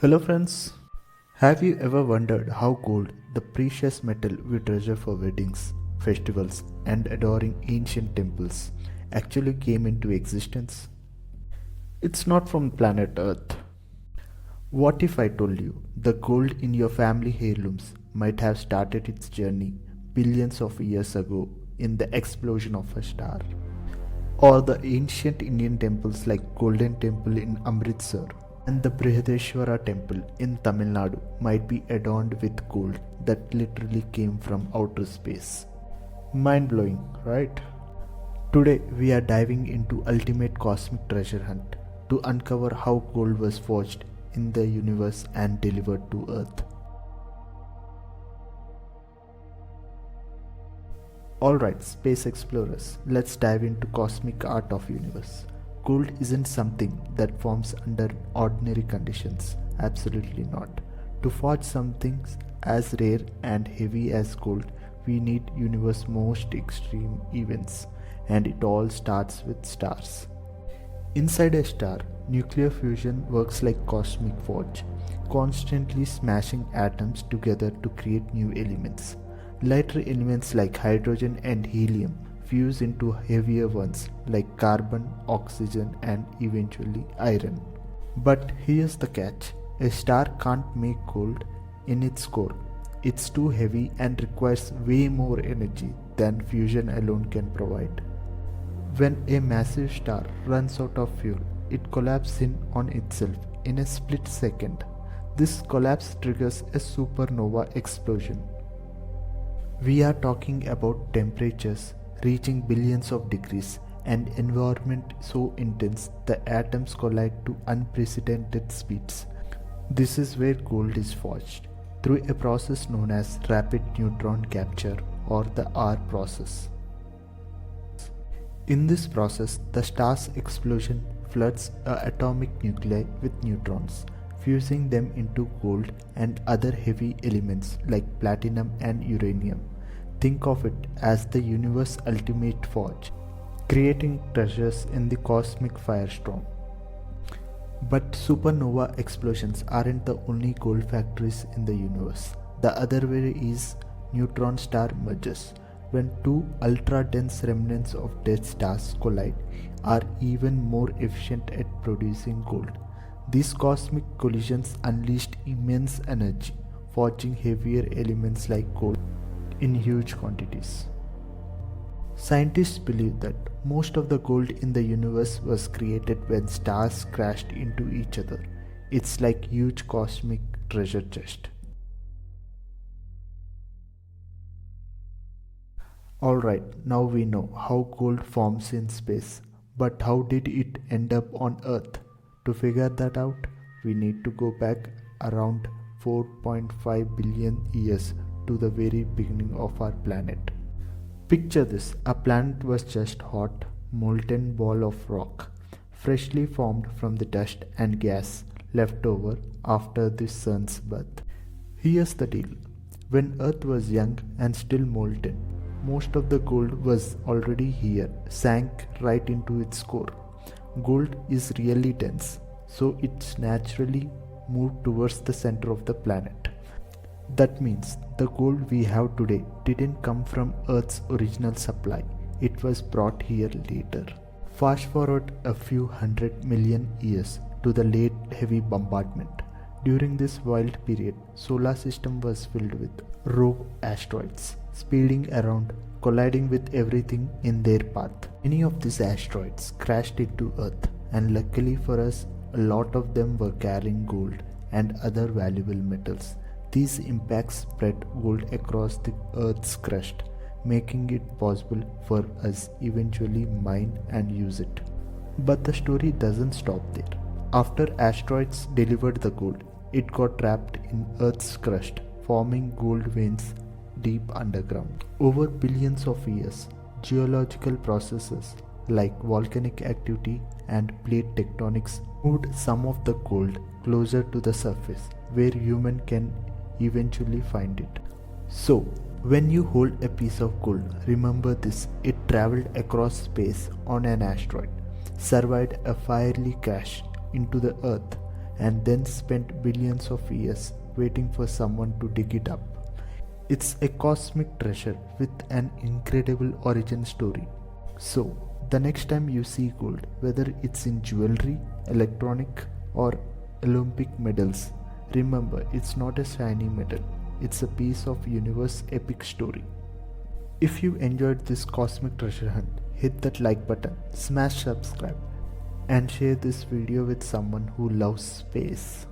Hello friends. Have you ever wondered how gold, the precious metal we treasure for weddings, festivals, and adoring ancient temples, actually came into existence? It's not from planet Earth. What if I told you the gold in your family heirlooms might have started its journey billions of years ago in the explosion of a star? Or the ancient Indian temples like Golden Temple in Amritsar and the Brihadeshwara temple in Tamil Nadu might be adorned with gold that literally came from outer space. Mind blowing, right? Today we are diving into ultimate cosmic treasure hunt to uncover how gold was forged in the universe and delivered to Earth. Alright, space explorers, let's dive into cosmic art of universe. Gold isn't something that forms under ordinary conditions. Absolutely not. To forge something as rare and heavy as gold, we need universe's most extreme events, and it all starts with stars. Inside a star, nuclear fusion works like cosmic forge, constantly smashing atoms together to create new elements. Lighter elements like hydrogen and helium fuse into heavier ones like carbon, oxygen, and eventually iron. But here's the catch: a star can't make gold in its core. It's too heavy and requires way more energy than fusion alone can provide. When a massive star runs out of fuel, it collapses in on itself in a split second. This collapse triggers a supernova explosion. We are talking about temperatures reaching billions of degrees and environment so intense the atoms collide to unprecedented speeds. This is where gold is forged, through a process known as rapid neutron capture or the R process. In this process, the star's explosion floods atomic nuclei with neutrons, fusing them into gold and other heavy elements like platinum and uranium. Think of it as the universe's ultimate forge, creating treasures in the cosmic firestorm. But supernova explosions aren't the only gold factories in the universe. The other way is neutron star mergers. When two ultra-dense remnants of dead stars collide, are even more efficient at producing gold. These cosmic collisions unleashed immense energy, forging heavier elements like gold in huge quantities. Scientists believe that most of the gold in the universe was created when stars crashed into each other. It's like huge cosmic treasure chest. Alright, now we know how gold forms in space, but how did it end up on Earth? To figure that out, we need to go back around 4.5 billion years to the very beginning of our planet. Picture this: a planet was just hot, molten ball of rock, freshly formed from the dust and gas left over after the sun's birth. Here's the deal: when Earth was young and still molten, most of the gold was already here, sank right into its core. Gold is really dense, so it's naturally moved towards the center of the planet. That means the gold we have today didn't come from Earth's original supply, it was brought here later. Fast forward a few 100 million years to the late heavy bombardment. During this wild period, solar system was filled with rogue asteroids, speeding around, colliding with everything in their path. Many of these asteroids crashed into Earth, and luckily for us, a lot of them were carrying gold and other valuable metals. These impacts spread gold across the Earth's crust, making it possible for us eventually mine and use it. But the story doesn't stop there. After asteroids delivered the gold, it got trapped in Earth's crust, forming gold veins deep underground. Over billions of years, geological processes like volcanic activity and plate tectonics moved some of the gold closer to the surface, where humans can eventually find it. So, when you hold a piece of gold, remember this: it traveled across space on an asteroid, survived a fiery crash into the Earth, and then spent billions of years waiting for someone to dig it up. It's a cosmic treasure with an incredible origin story. So, the next time you see gold, whether it's in jewelry, electronic, or Olympic medals, remember it's not a shiny metal, it's a piece of universe epic story. If you enjoyed this cosmic treasure hunt, hit that like button, smash subscribe, and share this video with someone who loves space.